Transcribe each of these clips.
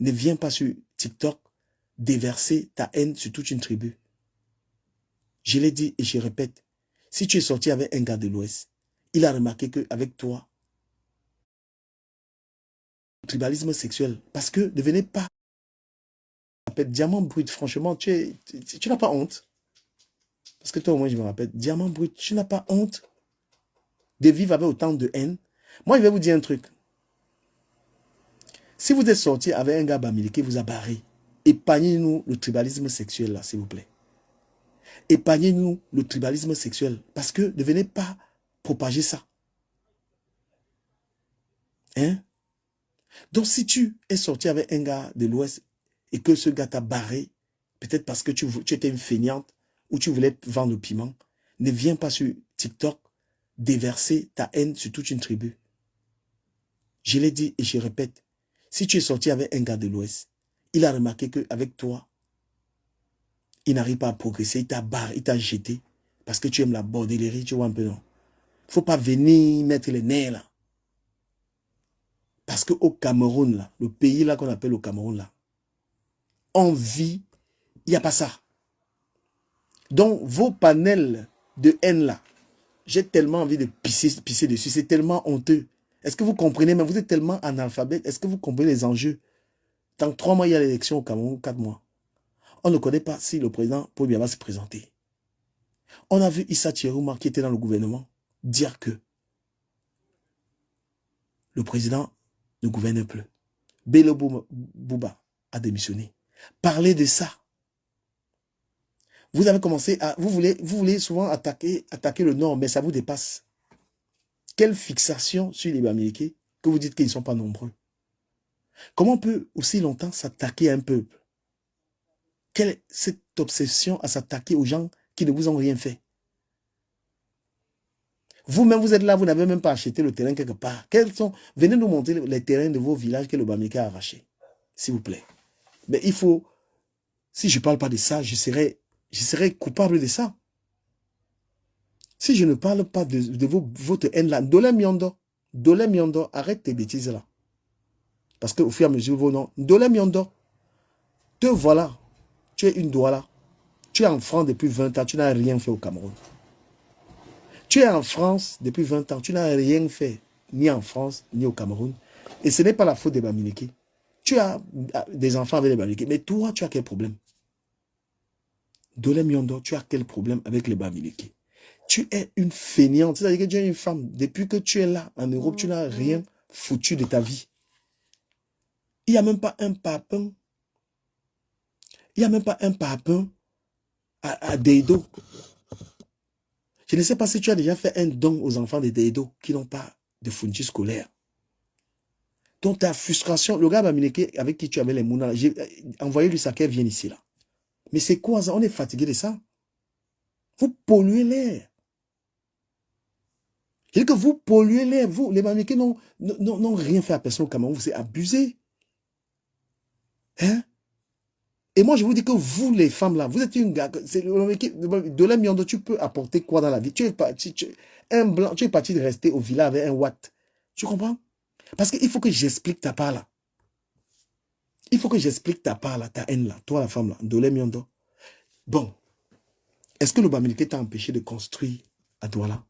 Ne viens pas sur TikTok déverser ta haine sur toute une tribu. Je l'ai dit et je répète, si tu es sorti avec un gars de l'Ouest, il a remarqué qu'avec toi, le tribalisme sexuel, parce que ne venez pas, Diamant Brut, franchement, tu n'as pas honte. Parce que toi, au moins, je me rappelle, Diamant Brut, tu n'as pas honte de vivre avec autant de haine. Moi, je vais vous dire un truc. Si vous êtes sorti avec un gars Bamileke qui vous a barré, épargnez-nous le tribalisme sexuel, là, s'il vous plaît. Épargnez-nous le tribalisme sexuel. Parce que ne venez pas propager ça. Hein? Donc, si tu es sorti avec un gars de l'Ouest et que ce gars t'a barré, peut-être parce que tu étais une feignante ou tu voulais vendre le piment, ne viens pas sur TikTok déverser ta haine sur toute une tribu. Je l'ai dit et je répète, si tu es sorti avec un gars de l'Ouest, il a remarqué qu'avec toi, il n'arrive pas à progresser, il t'a barré, il t'a jeté, parce que tu aimes la bordellerie, tu vois un peu, non? Il ne faut pas venir mettre les nerfs là. Parce qu'au Cameroun, là, le pays là qu'on appelle le Cameroun, là, on vit, il n'y a pas ça. Donc, vos panels de haine là, j'ai tellement envie de pisser dessus, c'est tellement honteux. Est-ce que vous comprenez, mais vous êtes tellement analphabète, est-ce que vous comprenez les enjeux? Dans 3 mois, il y a l'élection au Cameroun, 4 mois. On ne connaît pas si le président Paul Biya va se présenter. On a vu Issa Tcherouma, qui était dans le gouvernement, dire que le président ne gouverne plus. Bello Bouba a démissionné. Parlez de ça. Vous avez commencé à... Vous voulez souvent attaquer le Nord, mais ça vous dépasse. Quelle fixation sur les Bamileke que vous dites qu'ils ne sont pas nombreux. Comment on peut aussi longtemps s'attaquer à un peuple? Quelle est cette obsession à s'attaquer aux gens qui ne vous ont rien fait? Vous-même, vous êtes là, vous n'avez même pas acheté le terrain quelque part. Venez nous montrer les terrains de vos villages que le Bamileke a arrachés. S'il vous plaît. Mais il faut... Si je ne parle pas de ça, je serai coupable de ça. Si je ne parle pas de votre haine là, Dolé Miondo, arrête tes bêtises là. Parce qu'au fur et à mesure, vos noms, Dolé Miondo, te voilà, tu es une Douala. Tu es en France depuis 20 ans, tu n'as rien fait au Cameroun. Tu es en France depuis 20 ans, tu n'as rien fait, ni en France, ni au Cameroun. Et ce n'est pas la faute des Bamileke. Tu as des enfants avec les Bamileke, mais toi, tu as quel problème? Dolé Miondo, tu as quel problème avec les Bamileke? Tu es une feignante, c'est-à-dire que tu es une femme. Depuis que tu es là, en Europe, tu n'as rien foutu de ta vie. Il n'y a même pas un papin. Il n'y a même pas un papin à Deido. Je ne sais pas si tu as déjà fait un don aux enfants de Deido qui n'ont pas de fourniture scolaire. Donc ta frustration, le gars Bamileke avec qui tu avais les mounas, j'ai envoyé lui ça qu'elle vienne ici là. Mais c'est quoi ça? On est fatigué de ça. Vous polluez l'air. Je dis que vous polluez l'air. Vous, les Bamileke n'ont rien fait à personne au Cameroun. Vous êtes abusés. Hein? Et moi, je vous dis que vous, les femmes là, vous êtes une gars. De la Miondo, tu peux apporter quoi dans la vie? Tu es parti, un blanc, tu es parti de rester au village avec un watt. Tu comprends? Parce qu'il faut que j'explique ta part là. Il faut que j'explique ta part là, ta haine là. Toi, la femme là, Dolé Miondo. Bon. Est-ce que le Bamileke t'a empêché de construire à Douala?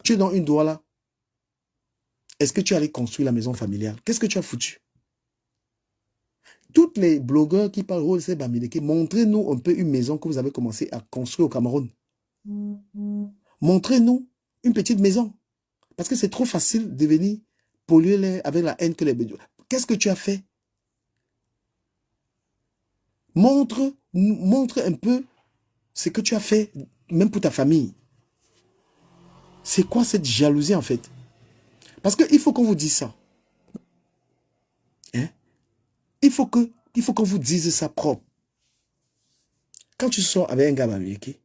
Tu es dans une Douala. Est-ce que tu es allé construire la maison familiale? Qu'est-ce que tu as foutu? Toutes les blogueurs qui parlent de ces Bamileke, montrez-nous un peu une maison que vous avez commencé à construire au Cameroun. Montrez-nous une petite maison. Parce que c'est trop facile de venir polluer avec la haine que les... Qu'est-ce que tu as fait? Montre un peu ce que tu as fait, même pour ta famille. C'est quoi cette jalousie en fait? Parce qu'il faut qu'on vous dise ça. Hein? Il faut qu'on vous dise ça propre. Quand tu sors avec un gars Bamileke,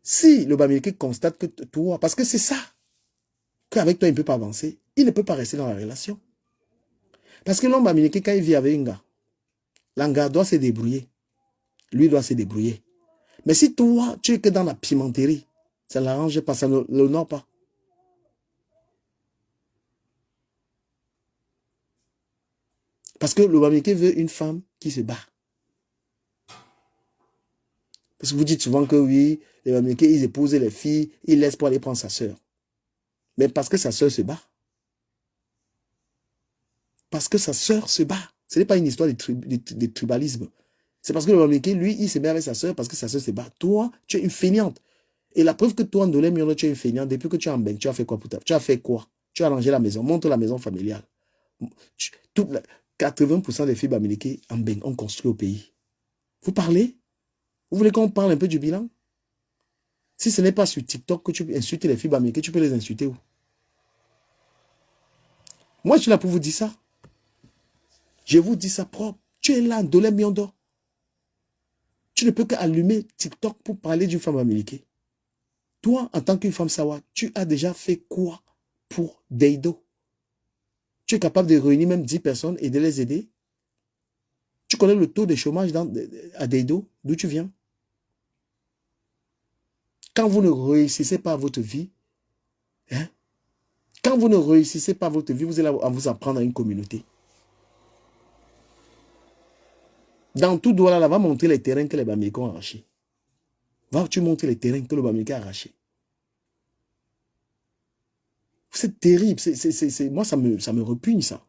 si le Bamileke constate que toi, parce que c'est ça, qu'avec toi il ne peut pas avancer, il ne peut pas rester dans la relation. Parce que l'homme Bamileke, quand il vit avec un gars, l'anga doit se débrouiller. Lui doit se débrouiller. Mais si toi, tu es que dans la pimenterie, ça ne l'arrange pas, ça ne l'honore pas. Parce que le Bamileke veut une femme qui se bat. Parce que vous dites souvent que oui, les Bamileke, ils épousent les filles, ils laissent pour aller prendre sa sœur. Mais parce que sa sœur se bat. Parce que sa sœur se bat. Ce n'est pas une histoire de tribalisme. C'est parce que le Bamileke, lui, il se met avec sa sœur parce que sa sœur se bat. Toi, tu es une feignante. Et la preuve que toi, Ndolé Miondo, tu es une feignante, depuis que tu es en Beng, tu as fait quoi pour ta... Tu as fait quoi? Tu as rangé la maison, montre la maison familiale. 80% des filles Bamileke en Beng ont construit au pays. Vous parlez? Vous voulez qu'on parle un peu du bilan? Si ce n'est pas sur TikTok que tu peux insulter les filles Bamileke, tu peux les insulter où? Moi, je suis là pour vous dire ça. Je vous dis ça propre. Tu es là, Ndolé Miondo. Tu ne peux qu'allumer TikTok pour parler d'une femme Bamileke. Toi, en tant qu'une femme Sawa, tu as déjà fait quoi pour Deido? Tu es capable de réunir même 10 personnes et de les aider? Tu connais le taux de chômage à Deido, d'où tu viens? Quand vous ne réussissez pas votre vie, hein, quand vous ne réussissez pas votre vie, vous allez vous apprendre à une communauté. Dans tout Douala, là, va montrer les terrains que les Bamileke ont arrachés. Va-tu montrer les terrains que le Bamileke a arrachés? C'est terrible. Moi, ça me repugne, ça.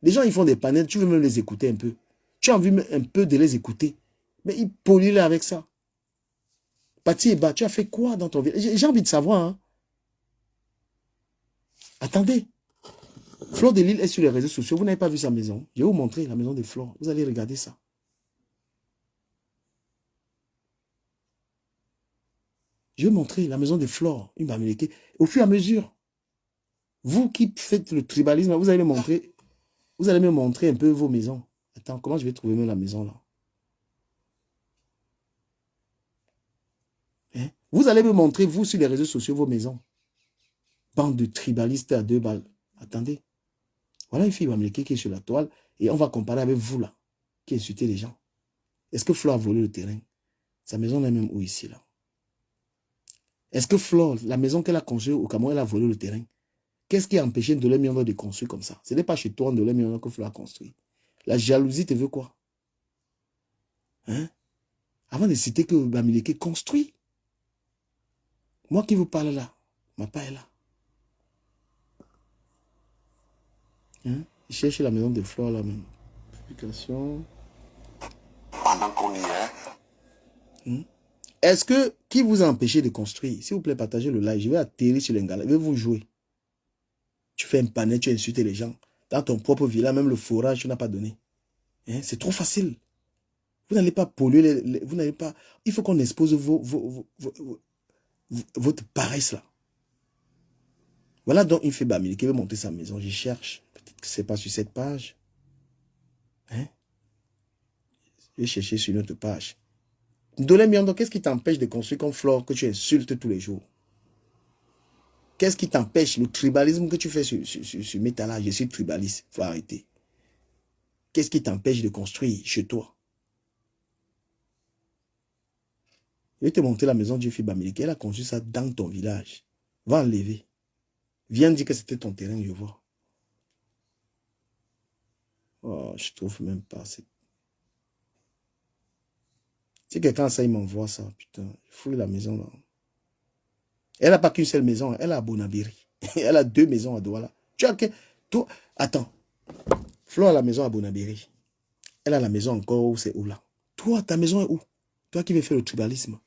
Les gens, ils font des panels, tu veux même les écouter un peu. Tu as envie un peu de les écouter. Mais ils polluent là avec ça. Pati Eba, tu as fait quoi dans ton village? J'ai envie de savoir. Hein. Attendez. Flore de Lille est sur les réseaux sociaux. Vous n'avez pas vu sa maison. Je vais vous montrer la maison de Flore. Vous allez regarder ça. Je vais vous montrer la maison de Flore, une Bamileke. Au fur et à mesure, vous qui faites le tribalisme, vous allez me montrer. Vous allez me montrer un peu vos maisons. Attends, comment je vais trouver la maison là? Hein? Vous allez me montrer, vous, sur les réseaux sociaux, vos maisons. Bande de tribalistes à 2 balles. Attendez. Voilà une fille Bamileke qui est sur la toile et on va comparer avec vous là, qui insultez les gens. Est-ce que Flore a volé le terrain? Sa maison est même où ici là? Est-ce que Flore, la maison qu'elle a construite au Cameroun, elle a volé le terrain? Qu'est-ce qui a empêché Ndolé Miondo de construire comme ça? Ce n'est pas chez toi Ndolé Miondo que Flore a construit. La jalousie te veut quoi? Hein? Avant de citer que Bamileke construit. Moi qui vous parle là, ma part est là. Hein? Je cherche la maison de Flore là même. Publication. Pendant qu'on y est. Hein? Est-ce que, qui vous a empêché de construire? S'il vous plaît, partagez le live. Je vais atterrir sur l'Ingala. Je vais vous jouer. Tu fais un panel, tu insultes les gens. Dans ton propre village, même le forage, tu n'as pas donné. Hein? C'est trop facile. Vous n'allez pas polluer, vous n'allez pas... Il faut qu'on expose votre paresse là. Voilà donc une fille Bamileke qui veut monter sa maison. Je cherche. Peut-être que ce n'est pas sur cette page. Hein? Je vais chercher sur une autre page. Ndolé Miondo, qu'est-ce qui t'empêche de construire comme Flore que tu insultes tous les jours? Qu'est-ce qui t'empêche? Le tribalisme que tu fais sur Métala, je suis tribaliste. Il faut arrêter. Qu'est-ce qui t'empêche de construire chez toi? Je vais te montrer la maison d'une fille Bamileke. Elle a construit ça dans ton village. Va enlever. Viens dire que c'était ton terrain, je vois. Oh, je trouve même pas. Si quelqu'un ça, il m'envoie ça, putain. Je fouille la maison là. Elle n'a pas qu'une seule maison, elle a à Bonabiri. Elle a 2 maisons à Douala. Tu as que. Toi, attends. Flore a la maison à Bonabiri. Elle a la maison encore où c'est où là? Toi, ta maison est où? Toi qui veux faire le tribalisme.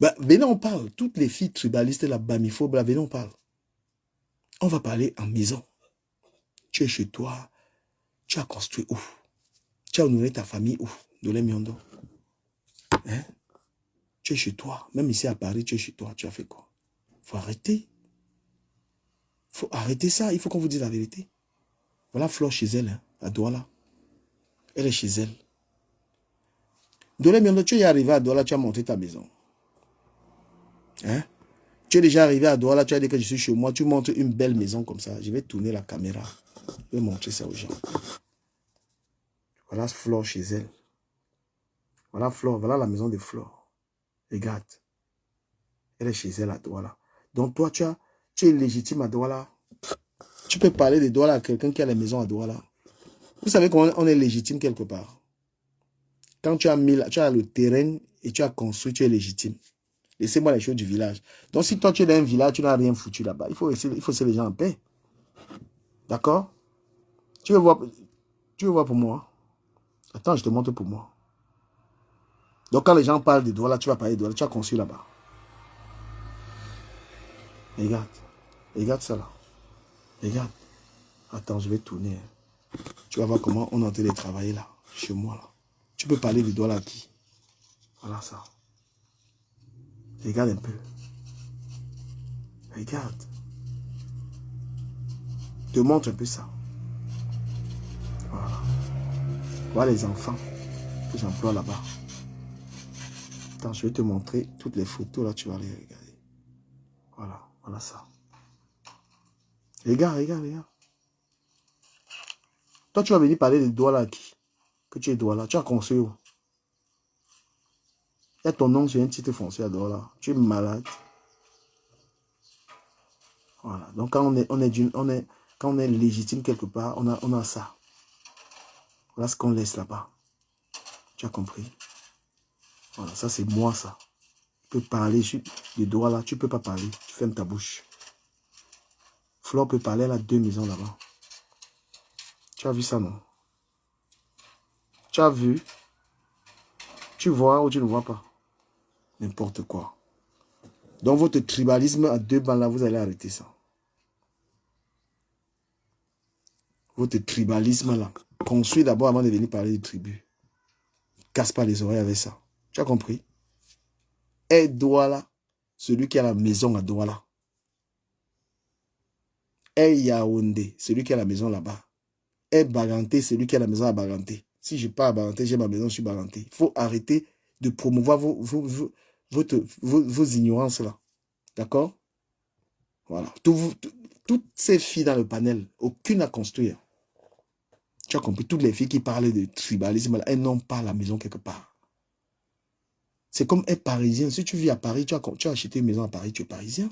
Bah, venez, on parle. Toutes les filles tribalistes, la bamiphobes, là, venez, on parle. On va parler en maison. Tu es chez toi. Tu as construit où? Tu as honoré ta famille où? Ndolé Miondo. Hein? Tu es chez toi. Même ici à Paris, tu es chez toi. Tu as fait quoi? Il faut arrêter. Il faut arrêter ça. Il faut qu'on vous dise la vérité. Voilà Flore chez elle, hein, à Douala. Elle est chez elle. Ndolé Miondo, tu es arrivé à Douala, tu as monté ta maison. Hein? Tu es déjà arrivé à Douala, tu as dit que je suis chez moi, tu montres une belle maison comme ça. Je vais tourner la caméra. Je vais montrer ça aux gens. Voilà Flore chez elle. Voilà Flore, voilà la maison de Flore. Regarde. Elle est chez elle à Douala. Donc toi, tu es légitime à Douala. Tu peux parler de Douala à quelqu'un qui a la maison à Douala. Vous savez qu'on est légitime quelque part. Quand tu as le terrain et tu as construit, tu es légitime. Laissez-moi les choses du village. Donc, si toi, tu es dans un village, tu n'as rien foutu là-bas, il faut laisser les gens en paix. D'accord? Tu veux voir pour moi? Attends, je te montre pour moi. Donc, quand les gens parlent de Douala, tu vas parler de Douala, tu as construit là-bas. Regarde. Regarde ça là. Regarde. Attends, je vais tourner. Tu vas voir comment on est en train de travailler là, chez moi là. Tu peux parler de Douala à qui? Voilà ça. Regarde un peu. Regarde. Je te montre un peu ça. Voilà. Voilà les enfants que j'emploie là-bas. Attends, je vais te montrer toutes les photos là, tu vas les regarder. Voilà, voilà ça. Regarde, regarde, regarde. Toi, tu vas venir parler de Douala à qui? Que tu es Douala. Tu as construit où? Il y a ton nom sur un titre foncier à Douala. Tu es malade. Voilà. Donc, quand quand on est légitime quelque part, on a ça. Voilà ce qu'on laisse là-bas. Tu as compris? Voilà, ça c'est moi ça. Tu peux parler de Douala, tu ne peux pas parler. Tu fermes ta bouche. Flore peut parler, elle a 2 maisons là-bas. Tu as vu ça, non? Tu as vu? Tu vois ou tu ne vois pas? N'importe quoi. Donc votre tribalisme à 2 bancs là, vous allez arrêter ça. Votre tribalisme là. Construis d'abord avant de venir parler de tribu. Casse pas les oreilles avec ça. Tu as compris? Est Douala, celui qui a la maison à Douala. Est Yaoundé, celui qui a la maison là-bas. Est Baganté, celui qui a la maison à Baganté. Si je pars à Baganté, j'ai ma maison sur Baganté. Il faut arrêter de promouvoir vos ignorances là. D'accord? Voilà. Toutes ces filles dans le panel, aucune à construire. Tu as compris? Toutes les filles qui parlent de tribalisme, là, elles n'ont pas la maison quelque part. C'est comme un Parisien. Si tu vis à Paris, tu as acheté une maison à Paris, tu es Parisien.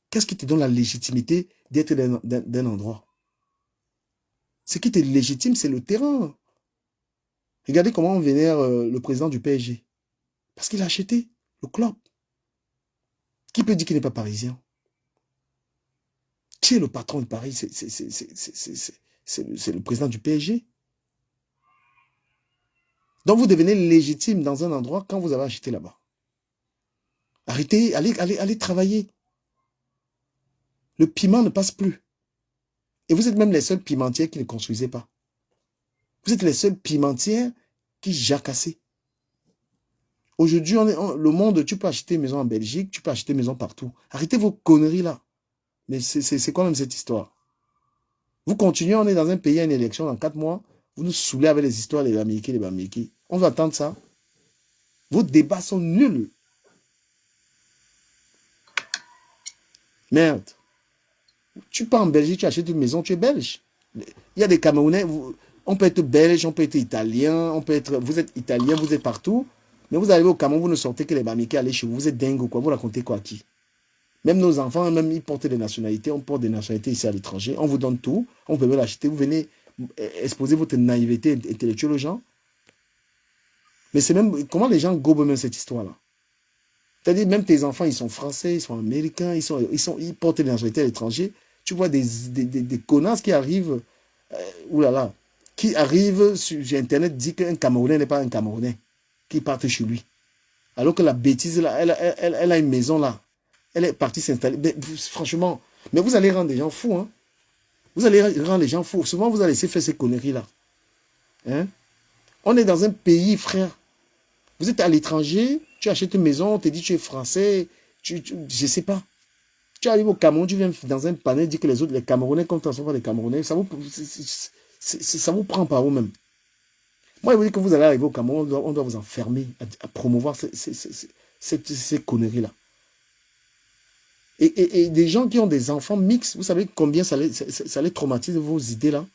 Qu'est-ce qui te donne la légitimité d'être d'un endroit? Ce qui te légitime, c'est le terrain. Regardez comment on vénère le président du PSG. Parce qu'il a acheté le club. Qui peut dire qu'il n'est pas parisien? Qui est le patron de Paris? C'est le président du PSG. Donc vous devenez légitime dans un endroit quand vous avez acheté là-bas. Arrêtez, allez travailler. Le piment ne passe plus. Et vous êtes même les seuls pimentiers qui ne construisaient pas. Vous êtes les seuls pimentiers qui jacassaient. Aujourd'hui, le monde, tu peux acheter une maison en Belgique, tu peux acheter une maison partout. Arrêtez vos conneries là. Mais c'est quoi même cette histoire? Vous continuez, on est dans un pays à une élection dans 4 mois, vous nous saoulez avec les histoires des Bamileke. On va attendre ça. Vos débats sont nuls. Merde. Tu pars en Belgique, tu achètes une maison, tu es belge. Il y a des Camerounais, on peut être belge, on peut être italien, vous êtes italien, vous êtes partout, mais vous arrivez au Cameroun, vous ne sortez que les Bamileke, allez chez vous, vous êtes dingue ou quoi, vous racontez quoi à qui? Même nos enfants, même ils portent des nationalités, on porte des nationalités ici à l'étranger, on vous donne tout, on peut l'acheter, vous venez exposer votre naïveté intellectuelle aux gens. Mais c'est même, comment les gens gobent même cette histoire-là? C'est-à-dire, même tes enfants, ils sont français, ils sont américains, ils portent des nationalités à l'étranger. Tu vois des connasses qui arrivent, oulala, qui arrivent sur Internet, disent qu'un Camerounais n'est pas un Camerounais, qui partent chez lui. Alors que la bêtise, là, elle a une maison là. Elle est partie s'installer. Franchement, mais vous allez rendre les gens fous. Hein? Vous allez rendre les gens fous. Souvent, vous allez laisser faire ces conneries-là. Hein? On est dans un pays, frère. Vous êtes à l'étranger, tu achètes une maison, on te dit tu es français, je ne sais pas. Tu arrives au Cameroun, tu viens dans un panel, dire que les Camerounais, comme tu pas les Camerounais, ça vous prend par vous-même. Moi, je vous dis que vous allez arriver au Cameroun, on doit vous enfermer à promouvoir ces conneries-là. Et des gens qui ont des enfants mixtes, vous savez combien ça les traumatise vos idées-là?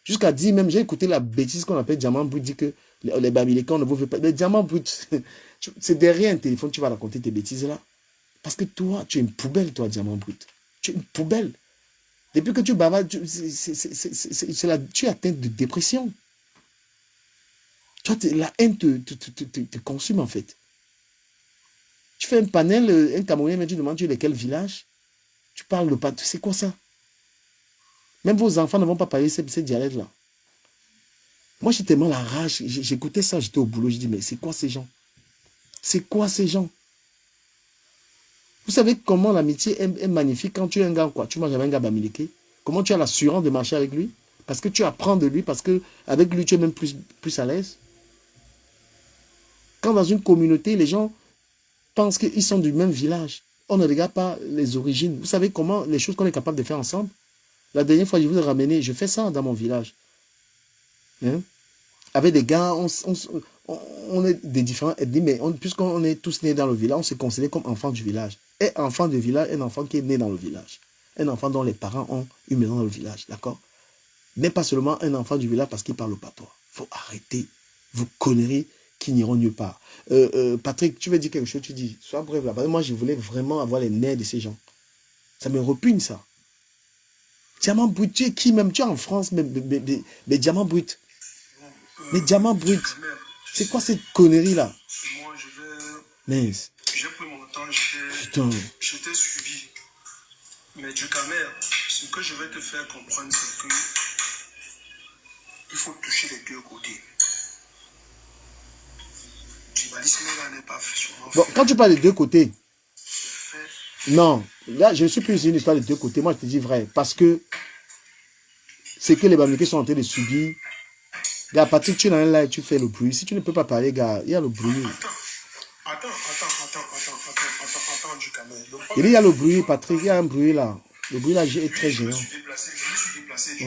Jusqu'à dire même, j'ai écouté la bêtise qu'on appelle diamant brut, dit que les Bamileke, on ne vous fait pas. Les diamants bruts, c'est derrière un téléphone, tu vas raconter tes bêtises là. Parce que toi, tu es une poubelle, toi, diamant brut. Tu es une poubelle. Depuis que tu bavardes, tu es atteint de dépression. Toi, la haine te consume en fait. Tu fais un panel, un Camerounais, mais tu demandes tu es de quel village? Tu parles de pas. C'est quoi ça? Même vos enfants ne vont pas parler ces dialectes-là. Moi, j'ai tellement la rage. J'écoutais ça, j'étais au boulot. Je dis, mais c'est quoi ces gens? C'est quoi ces gens? Vous savez comment l'amitié est magnifique quand tu es un gars, quoi. Tu manges avec un gars bamileke. Comment tu as l'assurance de marcher avec lui? Parce que tu apprends de lui, parce que avec lui, tu es même plus à l'aise. Quand dans une communauté, les gens pensent qu'ils sont du même village. On ne regarde pas les origines. Vous savez comment les choses qu'on est capable de faire ensemble? La dernière fois, je vous ai ramené, je fais ça dans mon village. Hein? Avec des gars, on est des différents ethnies, mais puisqu'on est tous nés dans le village, on se considère comme enfants du village. Et enfant du village, un enfant qui est né dans le village. Un enfant dont les parents ont une maison dans le village, d'accord? Mais pas seulement un enfant du village parce qu'il parle pas toi. Il faut arrêter vos conneries qui n'iront nulle part. Patrick, tu veux dire quelque chose, tu dis, sois bref là. Parce que moi, je voulais vraiment avoir les nerfs de ces gens. Ça me repugne, ça. Diamant brut, tu es qui même? Tu es en France, mais diamant brut. Mais diamant brut. C'est quoi cette connerie-là? Moi, je vais... Mince. J'ai pris mon temps, Putain. je t'ai suivi. Mais du Camer, ce que je vais te faire comprendre, c'est que il faut toucher les deux côtés. Tribalisme-là n'est pas souvent Bon, fait. quand tu parles des deux côtés, non, là, je ne suis plus une histoire des deux côtés. Moi, je te dis vrai. Parce que c'est que les Bamileke sont en train de subir. Gars, Patrick, tu es dans un live, tu fais le bruit. Si tu ne peux pas parler, gars, il y a le bruit. Attends, du Camer. Il y a le bruit, Patrick, il y a un bruit là. Le bruit là est très gênant. Je me suis déplacé.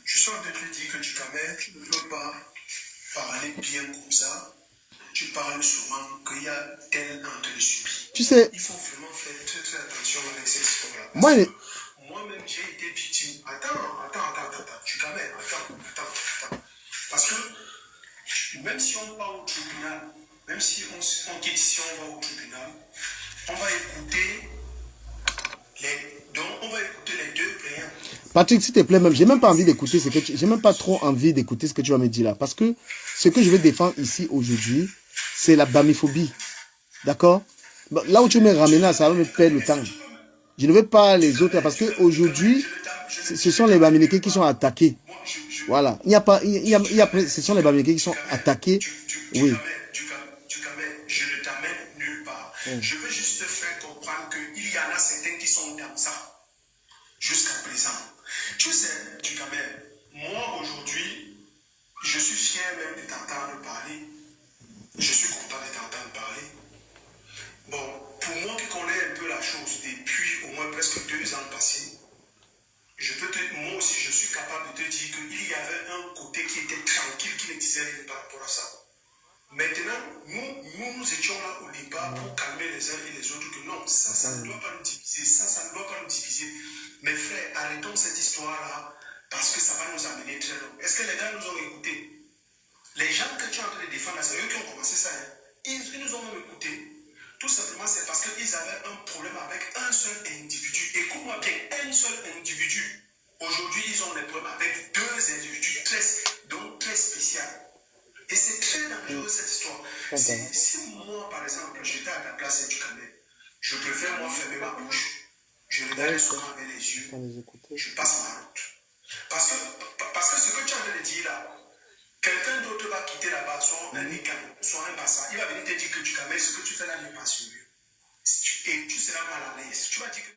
Je suis en train de te dire que du Camer, tu ne peux pas parler bien comme ça. Tu parles souvent qu'il y a tel en train de subir. Tu sais, il faut vraiment faire très attention avec cette histoire-là. Moi-même, j'ai été victime. Attends. Tu Camer, attends. Parce que même si on va au tribunal, même si on quitte, si on va au tribunal, on va écouter les deux plaignants. Patrick, s'il te plaît, même, j'ai même pas envie d'écouter ce que j'ai même pas trop envie d'écouter ce que tu vas me dire là. Parce que ce que je vais défendre ici aujourd'hui, c'est la bamiphobie. D'accord? Là où tu me ramènes là, ça va me perdre le temps. Je ne veux pas les autres là, parce qu'aujourd'hui, ce sont les Bamileke qui sont attaqués. Voilà. Il n'y a pas, ce sont les Bamileke qui sont attaqués. Oui. Je ne t'amène nulle part. Je veux juste te faire comprendre qu'il y en a certains qui sont dans ça. Jusqu'à présent. Tu sais, du Camer, moi aujourd'hui, je suis fier même de t'entendre parler. Je suis content de t'entendre parler. Bon, pour moi qui connais un peu la chose depuis au moins presque 2 ans passés, moi aussi je suis capable de te dire qu'il y avait un côté qui était tranquille, qui ne disait rien par rapport à ça. Maintenant, nous étions là au départ pour calmer les uns et les autres que non, ça ne doit pas nous diviser, ça ne doit pas nous diviser. Mes frères, arrêtons cette histoire-là parce que ça va nous amener très loin. Est-ce que les gars nous ont écoutés? Les gens que tu es en train de défendre, c'est eux qui ont commencé ça. Hein. Ils nous ont même écoutés. Tout simplement, c'est parce qu'ils avaient un problème avec un seul individu. Écoute-moi bien, un seul individu. Aujourd'hui, ils ont des problèmes avec 2 individus très spéciaux. Et c'est très dangereux cette histoire. Si moi, par exemple, j'étais à la place du Camer, je préfère moi fermer ma bouche. Je regarde souvent avec les yeux. Je passe ma route. Parce que ce que tu es en train de dire là, quelqu'un d'autre va quitter là-bas, soit un Nikan, soit un Bassa. Il va venir te dire que du Camer, ce que tu fais là n'est pas sûr. Et tu seras mal à l'aise. Tu vas dire que